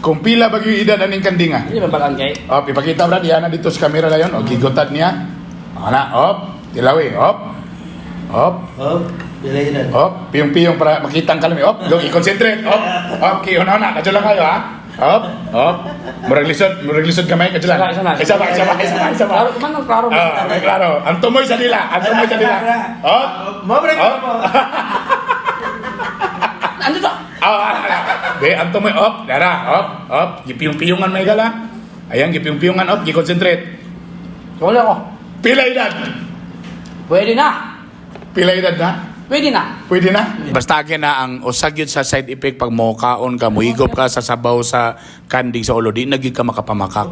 Kung pila bagi yung edad aning kandinga. Hindi ba balang kay? Ipakita Brad, yan na dito sa camera na yun. Gigutan niya. Tilawi, Bilay piyong-piyong para makita ang kalami. I-concentrate. Kiyo na, kadyo lang kayo ha. Murag lisod kamay, kadyo lang. Isa pa. Klaro. May klaro. Ang tumoy sa dila. Mabrek mo. Ano to? Ang tumoy, gipiyong-piyongan may gala. Ayan, gipiyong-piyongan, gi-concentrate. Wala ko. Pila edad? Pwede na. Pila edad na? Pwede na. Pwede na? Basta na ang usag yun sa side effect pag mokaon ka, muhigop ka sa sabaw sa kanding sa ulo, di nagig ka makapamakak.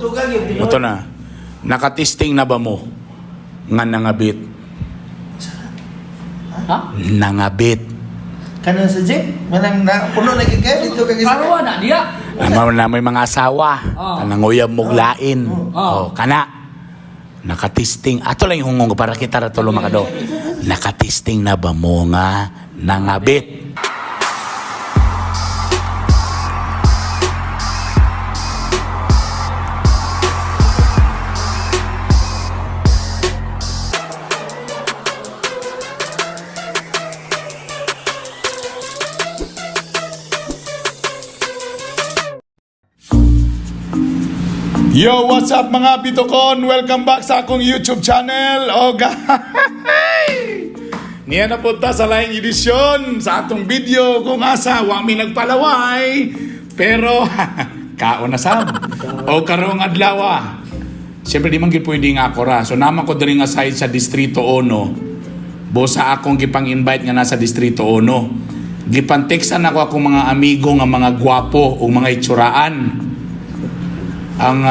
Ito na. Nakatisting na ba mo? Nga nangabit. Ha? Nangabit. Kanan sa jeep, manang na puno na gigay dito kag Klaro na diya. Na may mga asawa. Nanguyab muglain. Kana. Nakatisting. Ato lang yung hungong para kita rato lumakado. Nakatisting na ba mo nga nangabit? Yo, what's up mga Bitokon? Welcome back sa akong YouTube channel. Niya na punta sa laing edisyon sa atong video kung asa wa mi nagpalaway. Pero kaon na sab. Karong adlaw. Siyempre di man gid pwede nga ako ra. So naman ko diri nga side sa Distrito 1. Bosa akong gipang-invite nga nasa Distrito 1. Gipanteksan ako akong mga amigo nga mga gwapo o mga itsuraan. Ang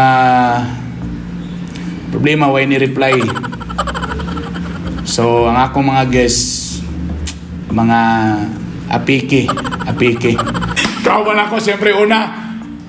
problema way ni reply. So ang akong mga guests, mga apiki. Kawan ako siyempre una,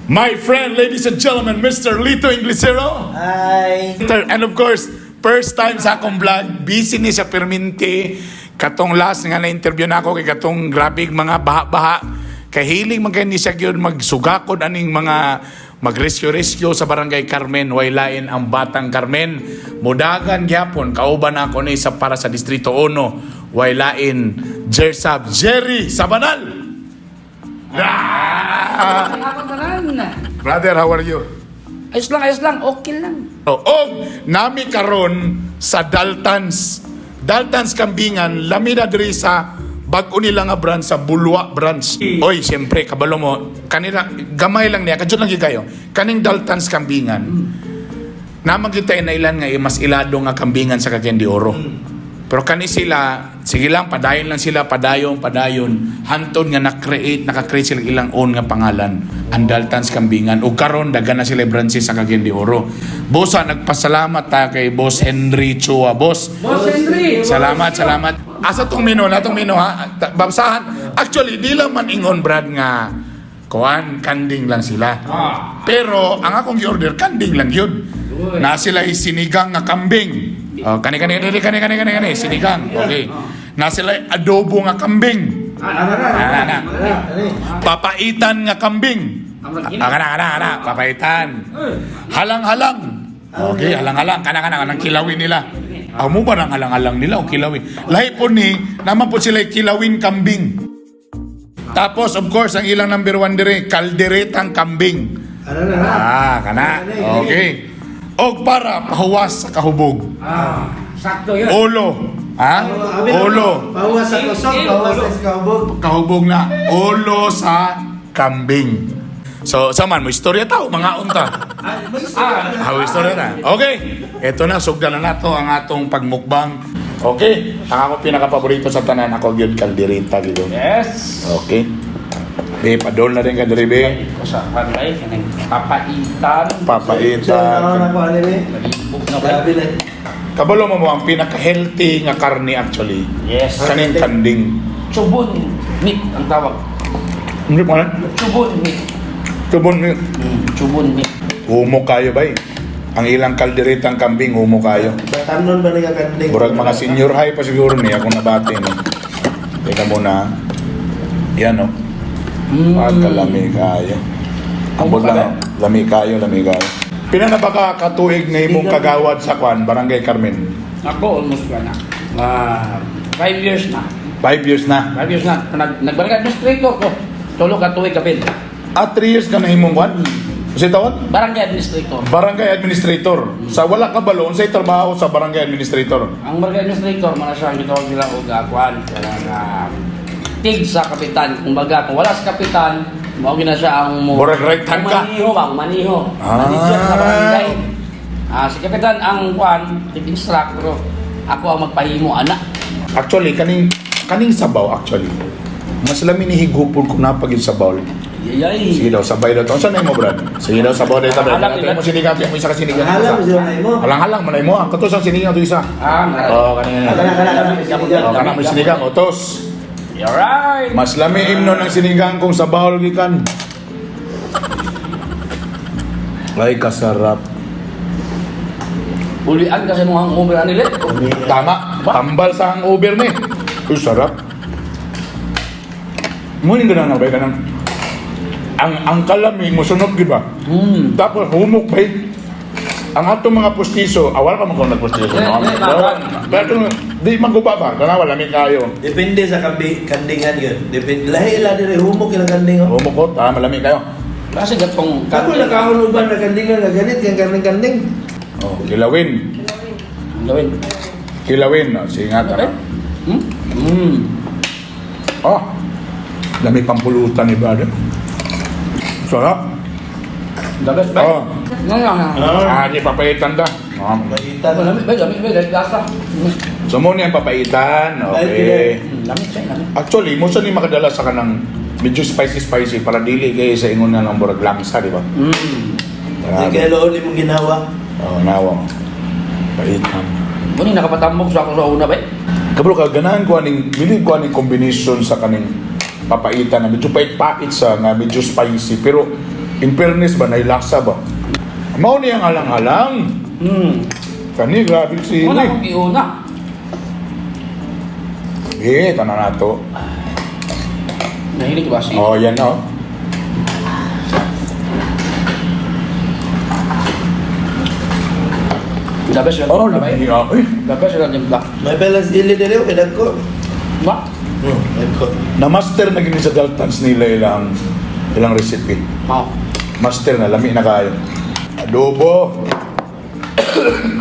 my friend, ladies and gentlemen, Mr. Lito Inglisero. Hi. And of course, first time sa akong vlog, busy ni sa perminti. Katong last nga na-interview na ako kay katong grabig mga baha-baha. Kahiling magkani siya gyud magsugakod aning mga magrescue sa Barangay Carmen, waylain ang Batang Carmen. Mudagan gyapon kauban ako ni sa para sa Distrito 1, waylain Jersab Jerry Sabanal. Brother, how are you? Ayos lang. Okay lang. Nami karon sa Daltans Kambingan, lamida diri sa bag-o nila nga branch sa Bulwa branch. Oy, siyempre, kabalo mo, kanila, gamay lang niya, kadyo lang yung kayo, kaning Daltans Kambingan, naman kita na ilan nga, mas ilado nga kambingan sa Cagayan de Oro. Pero kani sila, sige lang, padayon, hantod nga naka-create sila ilang own nga pangalan, ang Daltans Kambingan, o karon daga na sila branches sa Cagayan de Oro. Bosa, nagpasalamat ta kay Boss Henry Chua. Boss Henry! Salamat. Asa tong menu ha? Babsahan. Actually, di lang man ingon, Brad, nga kanding lang sila. Pero, ang akong i-order, kanding lang yun. Na sila sinigang nga kambing. Kani, sinigang. Okay. Na sila adobo nga kambing. Papaitan nga kambing. Papaitan. Halang-halang. Okay, halang-halang. Kanang kilawin nila. Mo ba nang halang-halang nila o kilawin? Lahi po naman po sila kilawin kambing. Tapos, of course, ang ilang number 1 dire, kalderetang kambing. Kana. Okay. O para pahuwas sa kahubog. Sakto yun. Ulo. Ulo. Pahuwas sa kusog, pahuwas sa kahubog. Kahubog na. Ulo sa kambing. So, saman mo, istorya tao, mga unta. Istorya na. Okay. Ito na, sugdan na nato ang atong pagmukbang. Okay. Ang ako pinaka-paborito sa tanan, ako yun, kaldereta. Gitu. Yes. Okay. Padol na rin ka diri, be. Sa kanay, papaitan. Malibog na ba? Grabe na. Kabalo mo ang pinaka-healthy nga karne actually. Yes. Kaning kanding. Chubon meat ang tawag. Hindi mo na? Chubon meat. Chubon meat. Humo kayo ba Ang ilang kalderetang kambing, humo kayo. Batanon ba nagkakanding? Murag mga senior high pa siguro niya kung nabati ni. Teka muna. Yan o. Pagkalami kayo. Ambot lang. Lami kayo. Pila na ba ka katuig na imong kagawad sa kwan, Barangay Carmen? Ako, almost ka na. 5 years na. 5 years na. 5 years na. Nagbarangay administrator ko. Tulo ka tuwing kapit. At 3 years ka na imong kwan? Kasi tawad? Barangay administrator. Barangay Administrator. Sa wala ka balon, sa'y trabaho sa Barangay Administrator. Ang barangay administrator, mana siya ang gitawag nila o gagawin. Tig sa kapitan. Kumbaga, kung wala sa kapitan, mawag na siya ang Murag right hand ka. Maniho. Ah. Manager sa barangay. Si kapitan ang kwan, tig instructor. Ako ang magpahimo, anak. Actually, kaning sabaw actually. Mas lami ni higupon ko na pagin sabaw. Yay. Sige daw, sabay daw. Saan na mo, Brad? Sige daw, sabaw daw. Halang Ito mo sinigang, yung isa ka sinigang. Alam mo siya na mo. Halang-halang, manay mo. Katos ang sinigang ito isa. Maray. Oo, kanina. Kana may sinigang, otos. You're right. Mas lami imno ng sinigang kung sabaw gikan. Ay, kasarap. Ulian kasi mo ang umira nila. Tama, tambal sa ang Uber ni. Uy, sarap. Muling ka na ba? Ang kalami, musunod, di ba? Tapos humok ba? Ang atong mga pustiso, awal pa mga nagpustiso. Pero di maguba ba? Kanawa, lamig kayo. Depende sa kandingan yun. Depende. Lahi dire humok yung kandingan. Humok ko, malamig kayo. Kasi gatong Ako nakahuluban na kandingan na ganit yung kanding-kanding. Oh, kilawin. Gawin. Kilawin, no? Singatan. Oh, lamig pampulutan ni brother. Sarap. The best ba? Oh. Nga. Di papaitan ta. Maitan. Lamig ba? Gasa. So mo niyan papaitan. Okay. Lamig siya. Actually, mo sa ni makadala sa kanang medyo spicy para dili kay sa ingon na ng burag langsa, di ba? Sige, loon mo ginawa. Oh, nawa. Paitan. Muni nakapatambok sa ako sa una ba? Kabro ka ganahan ko aning bili ko aning combination sa kaning papaitan na medyo pait-pait sa nga medyo spicy pero in fairness ba nailasa ba? Mao ni ang alang-alang. Kani grabe si Wala ini. akong iuna. Tanan nato. Nahilig ba si? Oh, yan oh. The best yun. Oh, labi. The best yun yung black. May pelas dili dire o kedag ko. Ba? Ko. Na-master na gini sa Daltons nila ilang recipe. Mao. Master na, lami na kayo. Adobo.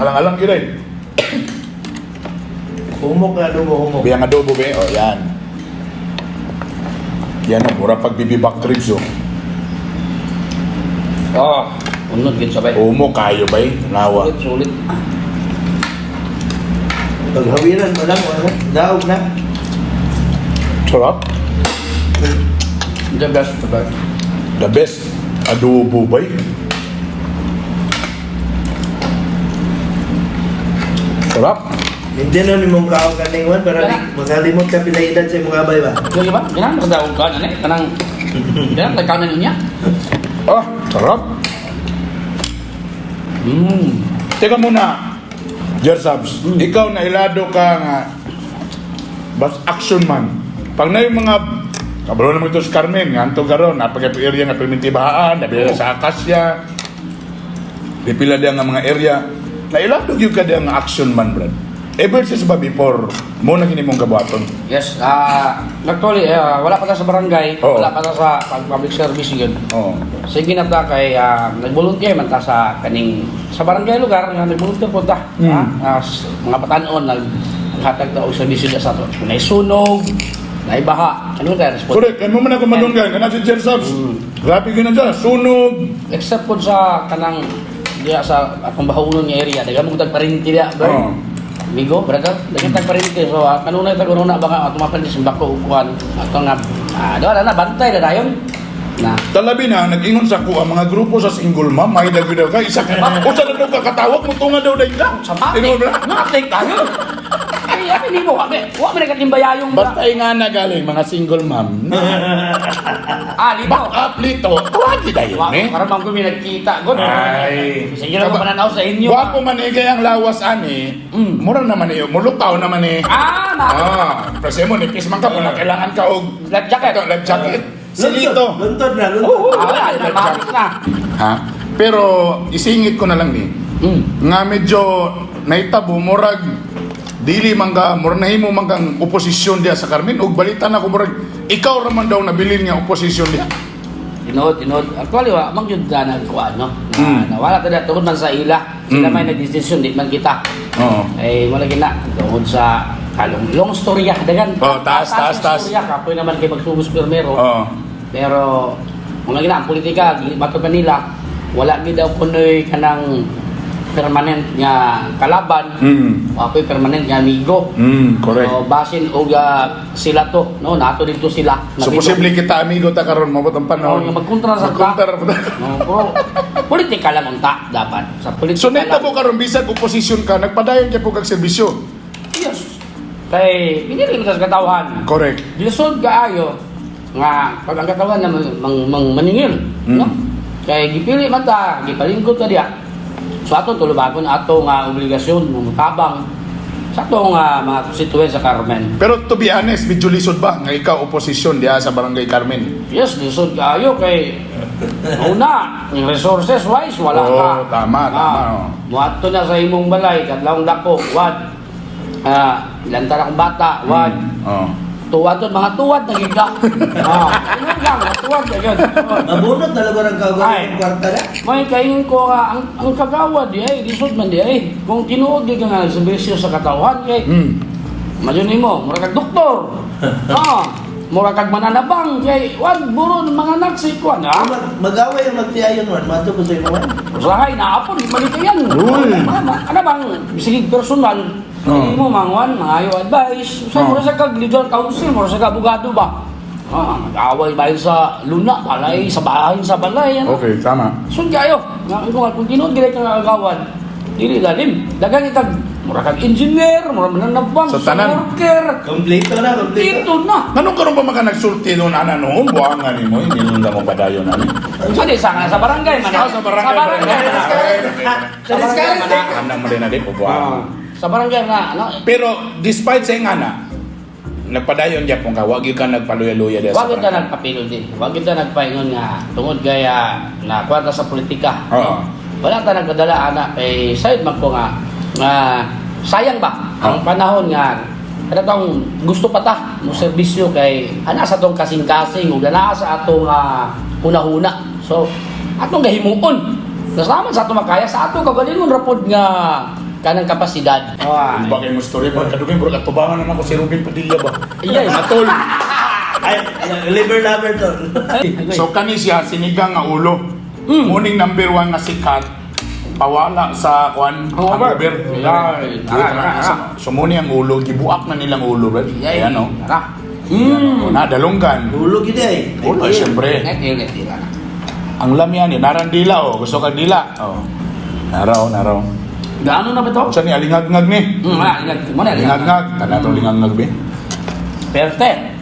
Alang-alang kiray. Humok na humok. Biyang adobo be. Oh, yan. Yan ang mura pag bibibak ribs oh. Unod gid sabay. Umo kayo ba nawa. Sulit. Paghawiran mo lang, daog na. Sarap. The best. The best adobo ba? Sarap. Hindi na ni mong kaong kandingan para magalimot ka pinaedad sa mga abay ba? Lagi ba? Ganang nakadaog ka na kanang ganang nagkanan niya. Ah, sarap. Teka muna, Jersabs, ikaw na ilado ka nga bas action man. Pag na yung mga kabalo naman ito sa Carmen, nga anto garon, napag-area nga primitibahaan, napila sa Akasya, pipila diya nga mga area, na ilado yung ka diya nga action man, Brad. Ever since ba before, mo na gini mong kabuhaton? Yes, actually, wala pa ta sa barangay, Oo. wala pa ta sa public service yun. Oo. Sige na ta kay nag-volunteer man ta sa kaning sa barangay lugar nga nag-volunteer po ta. Mga patanon naghatag ta og serbisyo sa ato. Kunay sunog, nay baha, ano ta response. Correct, ano man ako madunggan, kana si Jersabs. Grabe gina dyan, sunog. Except po sa kanang diya sa atong bahaunon nga area, daga mo tagparinti diya, bro. Oo. Migo, brother, lagi tagparinti. So, kanunay tag-una ba nga atong mapalis bako ukuan. Ato nga daw na bantay na dayon. Na Talabi na, nag-ingon sa ko, ang mga grupo sa single mom, may nagbidaw ka, isa ka, o sa daw kakatawag mo, tunga daw na yun. sa mati. Ino ba? Nakatake tayo. Ay, ni mo kami. Wa man katimbayayong Basta nga na galing, mga single mom. lito. Back up lito, tuwagi na yun Wa eh. para man kami nagkita god. Ay. Sige lang ko mananaw sa inyo. Wapo man eh, kaya ang lawas ani, mura naman eh, mulutaw naman eh. Na. Kasi mo, nipis man ka, kung kailangan ka og Life jacket. life jacket. Silito. Luntod na, Oo, luntod. wala, nabalik na. Ha? Pero isingit ko na lang ni. Nga medyo naitabo murag dili man ka murag nahimo man kang oposisyon diya sa Carmen ug balita na ko murag ikaw ra man daw nabilin nga oposisyon diya. Tinod. Actually, wa mang yun na nagkuha, no? Mm. Nawala tayo tungod man sa ila. Sila may nag-decision, di man kita. Oo. Eh, wala gina. Tungod sa long story ya. Dagan. Oh, taas. Storya. Kapoy naman kay magsugos pirmero. Oo. Pero, mga gina, ang politika, mato pa nila, wala gid daw kunoy kanang permanent nga kalaban. Wapoy permanent nga amigo. Correct. So, basin og sila to, no? Nato dito sila. So posible kita amigo ta karon mabot ang panahon. Yung magkontra sa Magkontra pa. No, bro. Politika lang unta dapat. Sa politika So nagtabo karon bisag oposisyon ka nagpadayon kay pug kag serbisyo. Yes. Kay pinili mo sa katawhan. Correct. Lisod kaayo nga pag ang katawan na maningil, no? Kay gipili man ta, gipalingkod ta diya. So ato tulubagon ato nga obligasyon ng tabang sa ato nga mga konstituen sa Carmen. Pero to be honest, medyo lisod ba nga ikaw oposisyon diha sa Barangay Carmen? Yes, lisod kaayo kay una, yung resources wise wala Oo, ka. tama, oh. Muadto na sa imong balay kadlawng dako, wad. Ilantar akong bata, wad. Oh. Tuwad doon, mga tuwad na gigla. Ano lang, mga tuwad na yun. Mabunot na lugar ang Ay. kagawin ng kwarta na. May kaingon ko nga, ang kagawad, lisod man di ay. Kung tinuod di ka nga nagservisyo sa katawhan, Majunin mo, mura kag doktor. Mura kag mananabang, wag buro ng mga naksikwan, ha? Mag-away ang magtiayon man, mato ko sa imo man. Usahay, naapon, di malito yan. Uy. Ano bang, sige personal, hindi mo mangwan, mga ayo advice. Sa mura sa kag legal counsel, mura sa abogado ba? Mag-away ba yun sa luna, balay, sa bahay, sa balay, ano? Okay, tama. So kayo, kung tinuod direct nga agawad, dili lalim. Dagan itag mura kag engineer, mura mananabang, Sa tanan. worker. Kompleto na, kompleto. Dito na. Nanong karon ba maka nagsulti noon ana noon buangan nimo hindi nung mo padayon ani. Sa barangay man. Sa barangay. Sa barangay. Sa discount. Ana mo din na di po buangan. Sa barangay na, ano? Pero despite sa ana nagpadayon gyud pong ka wag gyud ka nagpaluya-luya diha sa Wag kita barangay. nagpapilod din. Wag kita nagpaingon nga tungod gaya na kwarta sa politika. Oo. Wala ta nagpadala ana kay side man ko nga sayang ba ang panahon nga kada taong gusto pa ta mo serbisyo kay ana sa tong kasing-kasing ug ana sa atong hunahuna. So atong gahimuon. Kasama sa atong makaya sa atong kagalingon rapod nga kanang kapasidad. Kung bagay mo story ba kadugay bro katubangan na ako si Ruben Padilla ba. Iyay Matol. Ay, liver lover to. So kani siya sinigang nga ulo. Muning number 1 nga sikat pawala sa kwan Hangover. So muni ang ulo gibuak na nilang ulo bro. Iyay. Ayan oh. Tara. Na dalunggan. Hulog yun eh. Ulo syempre. Net. Ang lamyan ni narandila oh. Gusto kag dila. Oh. Naraw. Gaano na ba to? Sa ni alingag-ngag ni. Ingag mo na. Alingag-ngag. Tana to lingag-ngag be. Perfect.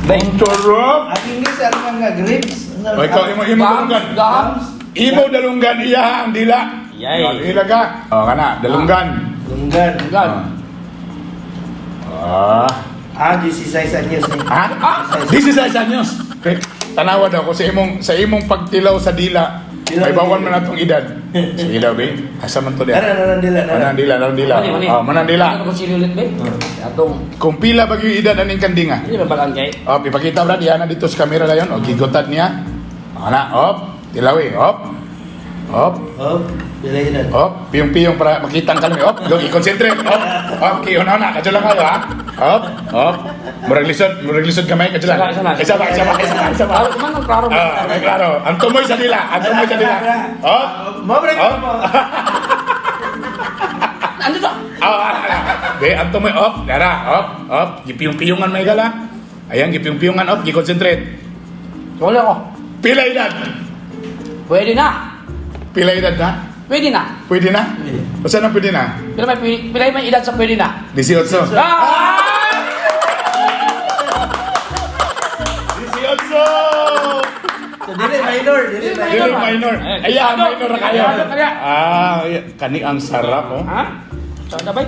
Ang sarap. Ang English, ano nga grapes? O ikaw imo dalunggan. Gams. Imo dalunggan iya ang dila. Yay. Ilaga. Oh kana dalunggan. Lunggan. Ah. 16 anyos ni. Ha? This is anyos. Tanawa daw ko sa imong pagtilaw sa dila. May bawan man atong edad. Sige daw be. Asa man to dia? Nanandila. Manandila. Oh, manandila. Ano ko sino ulit ba? Atong Kung pila ba yung edad aning kandinga? hindi ba barangay? Oh, ipakita ba diyan na dito sa camera dayon? O gigotat niya. Ana, op, tilawi, op. Oh, pila yun. Op, piyong-piyong para makita ang kalmi. Op, go, i-concentrate. Op, una, kadyo lang kayo ha. Op. Murag lisod kamay, kadyo lang. Isa ba. Manong klaro. May klaro. Ang tumoy sa dila. Op. Mabrek mo. Ano to? Be, ang tumoy, op. Dara, op. Gipiyong-piyongan may gala. Ayan, gipiyong-piyongan, op, gi-concentrate. Wala ko. Pila edad? Pwede na. Pila edad na? Pwede na. Pwede na? O saan ang pwede na? Pila may edad sa pwede na. 18. 18! So, dili minor. Dili minor. Ayan, minor na kayo. Kaya. Kani ang sarap, oh. Ha? Saan na ba?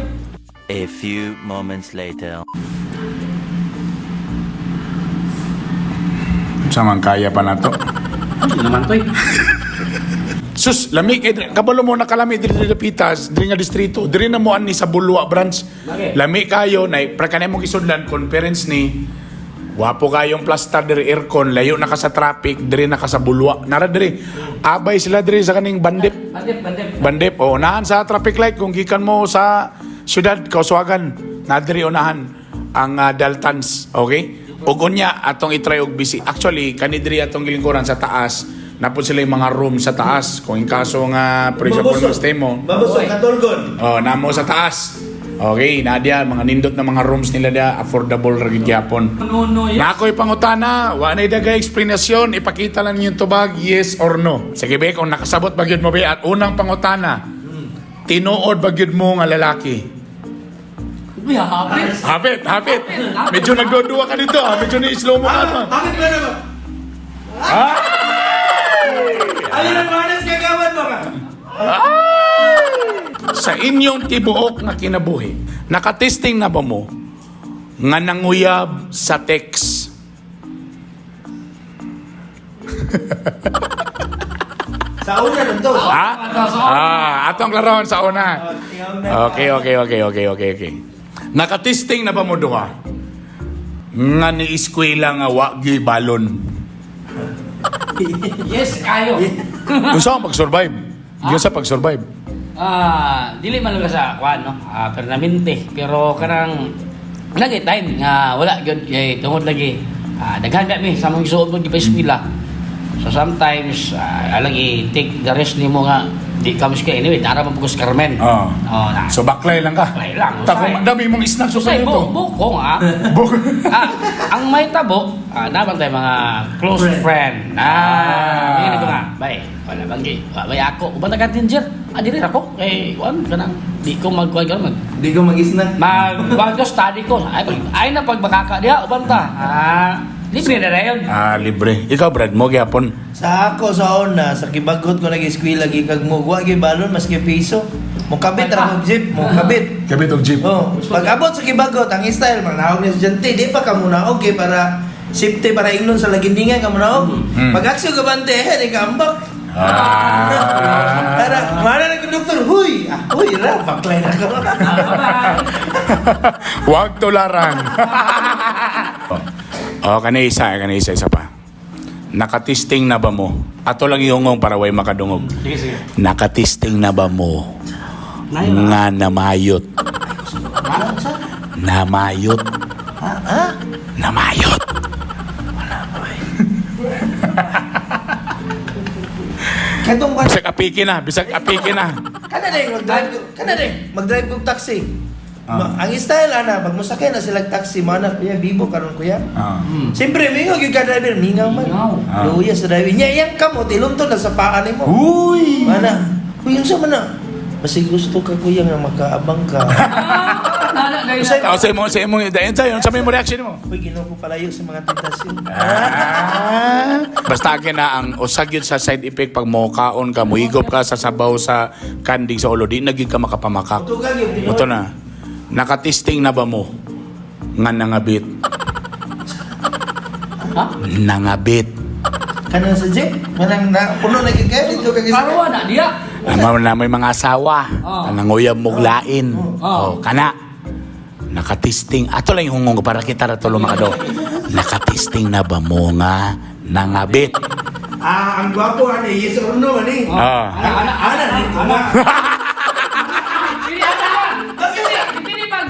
A few moments later. Samang kaya pa na to. Hindi naman to eh. Sus, lami kay kabalo mo nakalami diri Pitas, diri nga distrito, diri na mo ani sa Bulwa branch. Lagi. Lami kayo na pra kanay mo gisudlan conference ni. Wapo kayong plaster diri aircon, layo na ka sa traffic, diri na ka sa Bulwa. Nara diri. Abay sila diri sa kaning bandip. Bandip. Bandip o nahan sa traffic light kung gikan mo sa syudad Kauswagan, na diri unahan ang Daltons, okay? Ug unya atong i-try og busy. Actually, kani diri atong gilingkuran sa taas. Napod sila yung mga room sa taas. Kung in kaso nga, for example, stay mo. Babusog, katulgon. Oh, namo sa taas. Okay, nadia, mga nindot na mga rooms nila da, affordable rin gyapon. No, Na ako'y pangutana, wa na dagay explanation, ipakita lang yung tubag, yes or no. Sige be, kung nakasabot ba gyud mo be, at unang pangutana, tinuod ba gyud mo nga lalaki? Uy, hapit. Hapit. Medyo nagdodua ka dito, medyo ni-slow mo ka. Bakit ba naman? Alin ang manas kagawan mo ka? Sa inyong tibuok na kinabuhi, nakatesting na ba mo nga nanguyab sa text? Sa una nun to. Ha? Atong laron sa una. Okay. Nakatesting na ba mo duha? Nga ni eskwela nga wagi balon. Yes, kayo. Kung saan pag-survive? Yung sa pag-survive. Dili man lang sa kwan no. Permanente pero kanang lagi time nga wala gyud kay tungod lagi. Daghan mi sa mong suod mo di pa eskwela. So sometimes lagi take the rest nimo nga di ka miski anyway dara man pugos Carmen. Oh. Na. So baklay lang ka. Baklay lang, Tako usay. dami mong snack so Say kayo to. bukong ang may tabok naman tayo mga close friend. Hindi ko nga. Bay, wala banggi. Bay ako, uban na Ginger. Dili ako kay kuan kanang di ko magkuan karon Di ko mag-isna. magbago study ko. Ay na pagbakaka diha uban ta. Libre na rayon. Libre. Ikaw Brad mo gyapon. Sa ako sa una, sa kibagot ko nag-eskwela gikag mo, wa gi balon maski piso. Mo kabit ra mo jeep, mo kabit. Kabit og jeep. Oh, pag abot sa kibagot ang style manahog ni estudyante, di pa ka munaog kay para safety para ingnon sa lagindingan ka munaog. Pag aksyo ka bante, di ka ambak. Para mana na doktor, huy, huy ra baklay na ko. Huwag tularan. Kanay isa pa. Nakatisting na ba mo? Ato lang iungong para way makadungog. Sige. Nakatisting na ba mo? Nga namayot. Namayot. Namayot. Katong ba? Bisag apiki na. Mag-drive kog taxi. Ang style ana, pag musakay na silang taxi, mana kuya bibo karon kuya. Siyempre, mingaw yung ka-driver, mingaw man. Luya sa driver. Yang kamo, tilunto na sa paan mo. Uy! Mana? Kuya, sa mana? Kasi gusto ka kuya nga makaabang ka. Sa imo, dayon sa'yo, sa mo reaction mo. Uy, ginawa ko palayo sa mga tentasyon. Basta akin na ang usag yun sa side effect pag mokaon ka, muhigop ka sa sabaw sa kanding sa ulo, di naging ka makapamakak. Tugan yun. Ito na. Nakatisting na ba mo? Nga nangabit. Nangabit. Kanang sa jeep? Manang na, puno na kikaya dito kagis. Parwa na diya. Alam na may mga asawa. Nanguyab muglain. Oh. Kana. Nakatisting. Ato lang yung hungong ko para kita ratulong makado. Nakatisting na ba mo nga nangabit? Ang gwapo ani, yes or no ani. Ana dito na.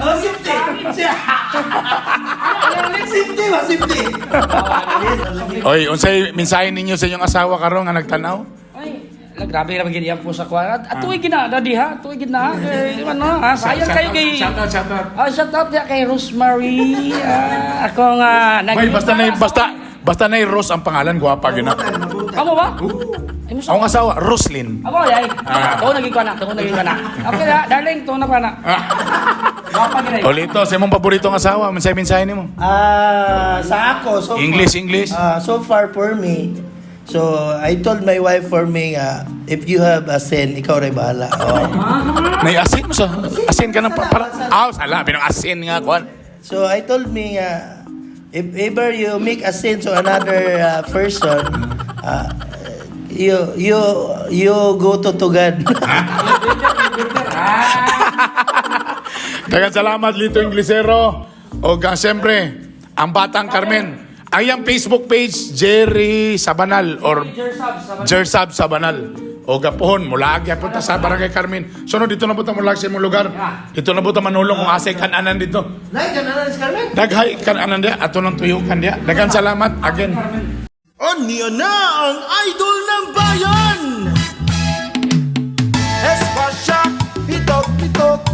Oh, safety. Safety. Oy, unsay mensahe ninyo sa inyong asawa karon nga nagtanaw? Ay, grabe ra gyud po sa kwan. Tuig gina dadi ha, tuig gina. Ano, sayang kayo kay Shout out. shout out ya kay Rosemary. Ako nga Bay, basta na Rose ang pangalan, gwapa gyud na. Amo ba? Ay mo Ang asawa, Roslyn. Amo yay. Tuon naging kana. Okay na, darling, tuon na kana. Gapa gina. Olito, sa imong paboritong asawa, mensahe nimo. Sa ako, so English. so far for me, so I told my wife for me, if you have a sin, ikaw rin bahala. Oh. May asin mo sa asin ka ng para. Sala, binang asin nga kwan. So I told me, if ever you make a sin to another person, you go to God. Daghang salamat Lito Inglesero. O siyempre, ang Batang Carmen. Ang iyang Facebook page, Jerry Sabanal or Jersab Sabanal. O gapuhon, mula agya punta sa Barangay Carmen. So no, dito na po mulag sa imong lugar. Dito na po manulong kung asay kananan dito. Nay, kananan si Carmen. Daghay kananan dia, ato nang tuyukan dia. Daghang salamat again. Anya na ang idol ng bayan! Espasya, pitok-pitok